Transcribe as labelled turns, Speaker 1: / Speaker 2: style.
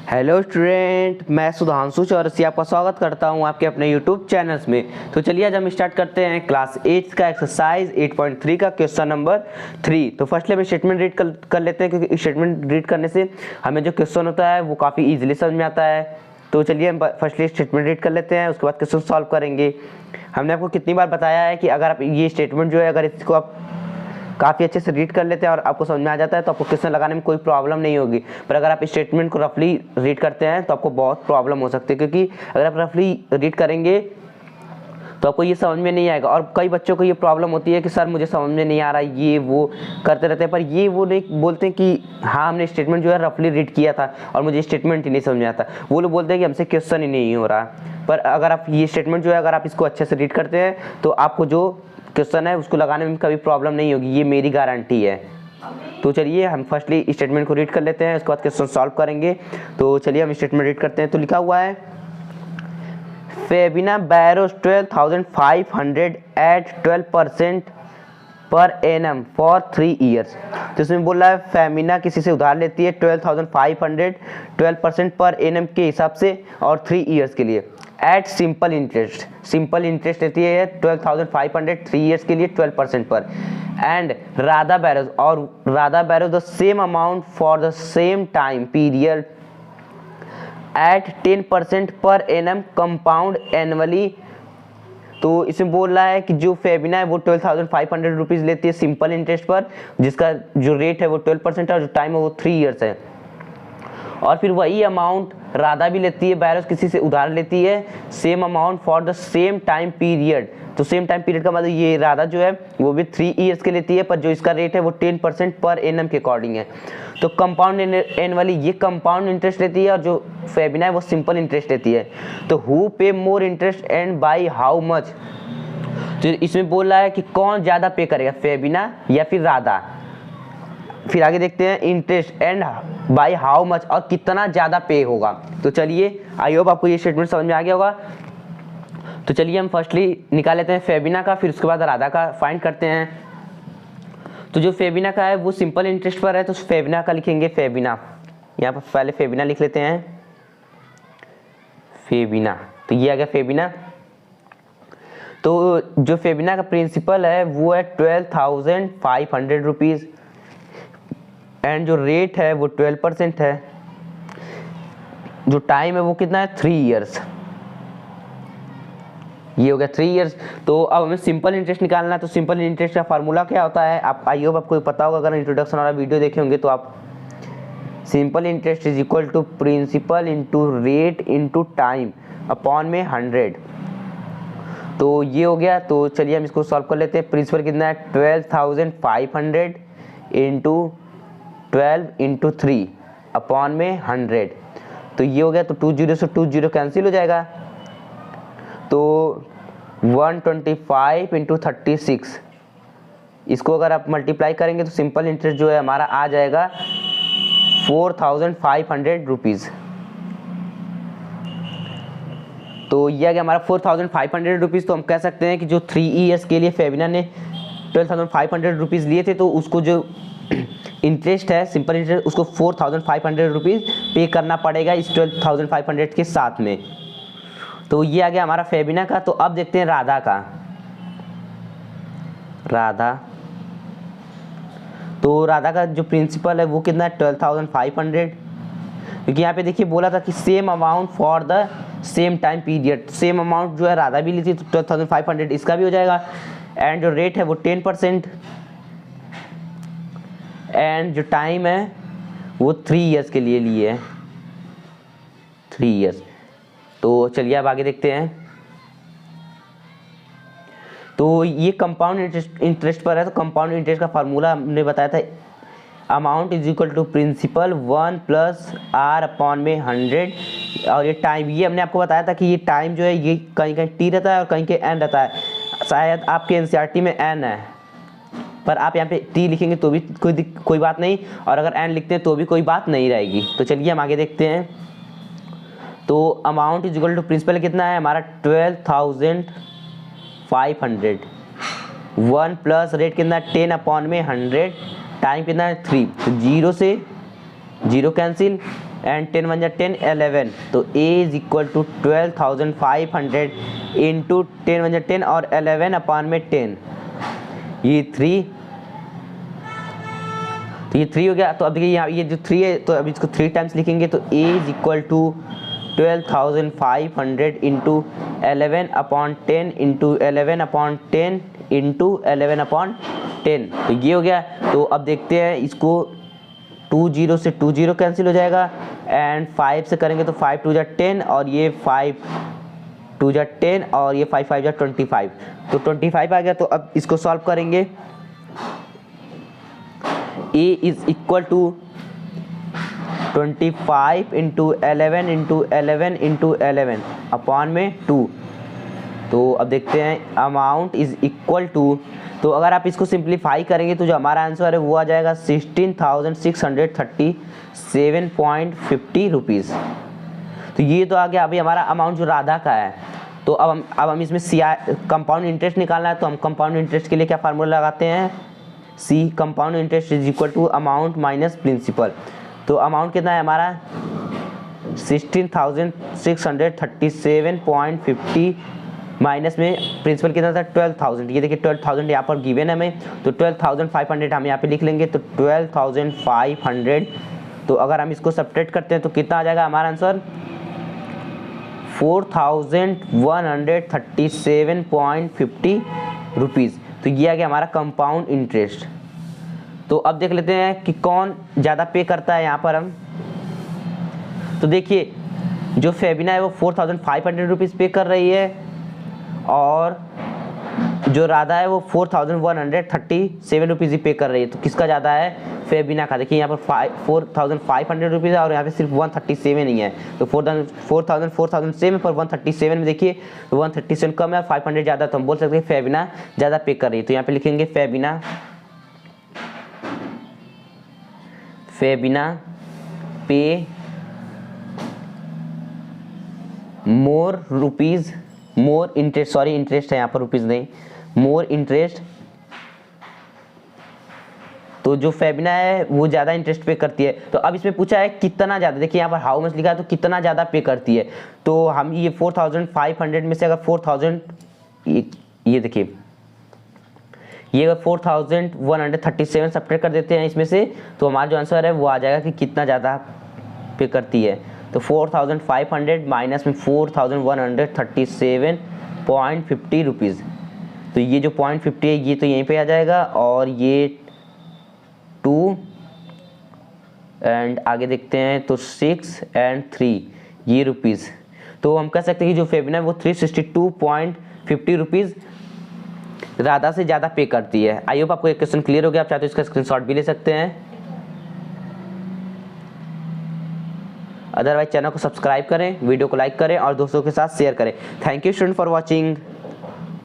Speaker 1: Hello student, मैं सुधांशु चौरसिया आपका स्वागत करता हूं आपके अपने यूट्यूब चैनल्स में। तो चलिए आज हम स्टार्ट करते हैं क्लास 8 का एक्सरसाइज 8.3 का क्वेश्चन नंबर 3। तो फर्स्टली हम स्टेटमेंट रीड कर लेते हैं, क्योंकि स्टेटमेंट रीड करने से हमें जो क्वेश्चन होता है वो काफ़ी ईजिली समझ में आता है। तो चलिए हम फर्स्टली स्टेटमेंट रीड कर लेते हैं, उसके बाद क्वेश्चन सॉल्व करेंगे। हमने आपको कितनी बार बताया है कि अगर आप ये स्टेटमेंट जो है अगर इसको आप काफ़ी अच्छे से रीड कर लेते हैं और आपको समझ में आ जाता है तो आपको क्वेश्चन लगाने में कोई प्रॉब्लम नहीं होगी। पर अगर आप स्टेटमेंट को रफली रीड करते हैं तो आपको बहुत प्रॉब्लम हो सकती है, क्योंकि अगर आप रफली रीड करेंगे तो आपको ये समझ में नहीं आएगा। और कई बच्चों को ये प्रॉब्लम होती है कि सर मुझे समझ में नहीं आ रहा, ये वो करते रहते हैं, पर ये वो नहीं बोलते कि हाँ हमने स्टेटमेंट जो है रफली रीड किया था और मुझे स्टेटमेंट ही नहीं समझ में आता। वो लोग बोलते हैं कि हमसे क्वेश्चन ही नहीं हो रहा। पर अगर आप ये स्टेटमेंट जो है अगर आप इसको अच्छे से रीड करते हैं तो आपको जो क्वेश्चन है उसको लगाने में कभी प्रॉब्लम नहीं होगी, ये मेरी गारंटी है। तो चलिए हम फर्स्टली स्टेटमेंट को रीड कर लेते हैं, उसके बाद क्वेश्चन सॉल्व करेंगे। तो चलिए हम स्टेटमेंट रीड करते हैं। तो लिखा हुआ है Febina barrows 12,500 eight 12% per annum for 3 years. तो इसमें बोल रहा है फेमिना किसी से उधार लेती है 12,500 12% पर एनम के हिसाब से और 3 ईयर्स के लिए एट सिंपल इंटरेस्ट लेती है 12,500 3 ईयर्स के लिए 12% पर। And Radha borrows the same amount for the same time period at 10% per annum compound annually. तो इसमें बोल रहा है कि जो फेबिना है वो 12,500 रुपीज़ लेती है सिंपल इंटरेस्ट पर, जिसका जो रेट है वो 12% है और जो टाइम है वो 3 ईयर्स है। और फिर वही अमाउंट राधा भी लेती है, बैरोज किसी से उधार लेती है same amount for the same time period. तो सेम टाइम पीरियड का मतलब ये राधा जो है वो भी 3 ईयर्स के लेती है, पर जो इसका रेट है वो 10% पर एनम के अकॉर्डिंग है। तो कंपाउंड एनुअली ये कंपाउंड इंटरेस्ट लेती है और जो फेबिना है वो सिंपल इंटरेस्ट लेती है। तो हु पे more interest and by how much. तो इसमें बोल रहा है कि कौन ज़्यादा पे करेगा, फेबिना या फिर राधा। फिर आगे देखते हैं interest and by how much, और कितना ज़्यादा पे होगा। तो चलिए आई होप आपको ये स्टेटमेंट समझ में आ गया होगा। तो चलिए हम फर्स्टली निकाल लेते हैं फेबिना का, फिर उसके बाद राधा का फाइंड करते हैं। तो जो फेबिना का है वो सिंपल इंटरेस्ट पर है, तो फेबिना का लिखेंगे फेबिना। यहाँ पर पहले फेबिना लिख लेते हैं, फेबिना। तो ये आ गया फेबिना। तो जो फेबिना का प्रिंसिपल है वो है 12,500 रुपीज़ एंड जो रेट है वो 12% है। जो टाइम है वो कितना है 3 ईयर्स। ये हो गया 3 ईयर्स। तो अब हमें सिंपल इंटरेस्ट निकालना है। तो सिंपल इंटरेस्ट का फार्मूला क्या होता है, आप आई होप आपको पता होगा, अगर इंट्रोडक्शन वाला वीडियो देखे होंगे तो आप simple interest is equal to principal into rate into time upon में 100। तो ये हो गया। तो चलिए हम इसको सॉल्व कर लेते हैं। प्रिंसिपल कितना है 12,500 इंटू 12 इंटू 3 अपॉन में 100। तो ये हो गया। तो 2 0 से 2 0 कैंसिल हो जाएगा। तो 125 इंटू 36, इसको अगर आप मल्टीप्लाई करेंगे तो सिंपल इंटरेस्ट जो है हमारा आ जाएगा 4,500 रुपीज़। तो ये आ गया हमारा 4,500 रुपीज़। तो हम कह सकते हैं कि जो 3 ईयर्स के लिए फेबिना ने 12,500 रुपीज़ लिए थे, तो उसको जो इंटरेस्ट है सिंपल इंटरेस्ट उसको 4,500 रुपीज़ पे करना पड़ेगा इस 12,500 के साथ में। तो ये आ गया हमारा फेबिना का। तो अब देखते हैं राधा का। तो राधा का जो प्रिंसिपल है वो कितना है 12,500, क्योंकि यहाँ पे देखिए बोला था कि same amount for the same time period. Same amount जो है राधा भी ली थी, तो 12,500 इसका भी हो जाएगा। एंड जो रेट है वो 10% एंड जो टाइम है वो 3 ईयर्स के लिए लिए है, 3 ईयर्स। तो चलिए अब आगे देखते हैं। तो ये कंपाउंड इंटरेस्ट पर है। तो कंपाउंड इंटरेस्ट का फार्मूला हमने बताया था, amount is equal to principal 1 plus R upon में 100। और ये टाइम, ये हमने आपको बताया था कि ये टाइम जो है ये कहीं कहीं टी रहता है और कहीं के एन रहता है। शायद आपके एनसीईआरटी में एन है, पर आप यहाँ पे टी लिखेंगे तो भी कोई बात नहीं, और अगर एन लिखते हैं तो भी कोई बात नहीं रहेगी। तो चलिए हम आगे देखते हैं। तो amount is equal to principal कितना है हमारा 12,500, 1 प्लस रेट कितना 10 अपॉन में 100, टाइम कितना है 3। तो 0 से 0 कैंसिल एंड 10 1 जा 10 11, तो A is equal to 12,500 into 10 1 जा 10 और 11 अपॉन में 10, ये 3, तो ये 3 हो गया। तो अब देखिए यहाँ ये जो 3 है तो अब इसको 3 टाइम्स लिखेंगे, तो A is equal to 12,500 into 11 upon 10 into 11 upon 10 into 11 upon 10, तो ये हो गया। तो अब देखते हैं इसको 2 0 से 2 0 कैंसिल हो जाएगा एंड 5 से करेंगे तो 5 2 जा 10 और ये 5 2 जा 10 और ये 5 5 जा 25, तो 25 आ गया। तो अब इसको सॉल्व करेंगे, A is equal to 25 into 11 into 11 into 11 upon में 2, तो अब देखते हैं अमाउंट इज इक्वल टू, तो अगर आप इसको सिंप्लीफाई करेंगे तो जो हमारा आंसर है वो आ जाएगा 16,637.50 रुपीज़। तो ये तो आ गया अभी हमारा अमाउंट जो राधा का है। तो अब हम इसमें कंपाउंड इंटरेस्ट निकालना है, तो हम कंपाउंड इंटरेस्ट के लिए क्या फार्मूला लगाते हैं, C compound interest is equal to amount minus principal. तो अमाउंट कितना है हमारा 16,637.50 माइनस में प्रिंसिपल कितना था 12,000, ये देखिए 12,000 यहाँ पर गिवन है हमें, तो 12,500 हम यहाँ पे लिख लेंगे, तो 12,500, तो अगर हम इसको सब्ट्रैक्ट करते हैं तो कितना आ जाएगा हमारा आंसर 4,137.50 रुपीज़। तो ये आ गया हमारा कंपाउंड इंटरेस्ट। तो अब देख लेते हैं कि कौन ज़्यादा पे करता है यहाँ पर हम। तो देखिए जो फेबिना है वो 4,500 रुपीज़ पे कर रही है और जो राधा है वो 4,137 रुपीज़ ही पे कर रही है। तो किसका ज़्यादा है, फेबिना का। देखिए यहाँ पर 4,500 रुपीज़ है और यहाँ पे सिर्फ 137 ही है, तो 4,007 पर 137 में देखिए 137 कम है, 500 ज़्यादा, तो हम बोल सकते हैं फेबिना ज़्यादा पे कर रही है। तो यहाँ पे लिखेंगे फेबिना पे more rupees, more interest, sorry interest है यहाँ पर रुपीज़ नहीं, मोर इंटरेस्ट। तो जो फेबिना है वो ज़्यादा इंटरेस्ट पे करती है। तो अब इसमें पूछा है कितना ज़्यादा, देखिए यहाँ पर हाउ मच लिखा है, तो कितना ज़्यादा पे करती है। तो हम ये 4,500 में से अगर 4,000, ये देखिए ये अगर 4,137 सब्ट्रैक्ट कर देते हैं इसमें से, तो हमारा जो आंसर है वो आ जाएगा कि कितना ज़्यादा पे करती है। तो 4,500 माइनस में 4,137.50 रुपीज़, तो ये जो 0.50 है ये तो यहीं पे आ जाएगा और ये 2 एंड आगे देखते हैं तो 6 एंड 3 ये रुपीज़। तो हम कह सकते हैं कि जो फेबिना है वो 362.50 रुपीज़ राधा से ज़्यादा पे करती है। आई होप आपको एक क्वेश्चन क्लियर हो गया, आप चाहते हो इसका स्क्रीनशॉट भी ले सकते हैं। अदरवाइज चैनल को सब्सक्राइब करें, वीडियो को लाइक करें और दोस्तों के साथ शेयर करें। Thank you student for watching.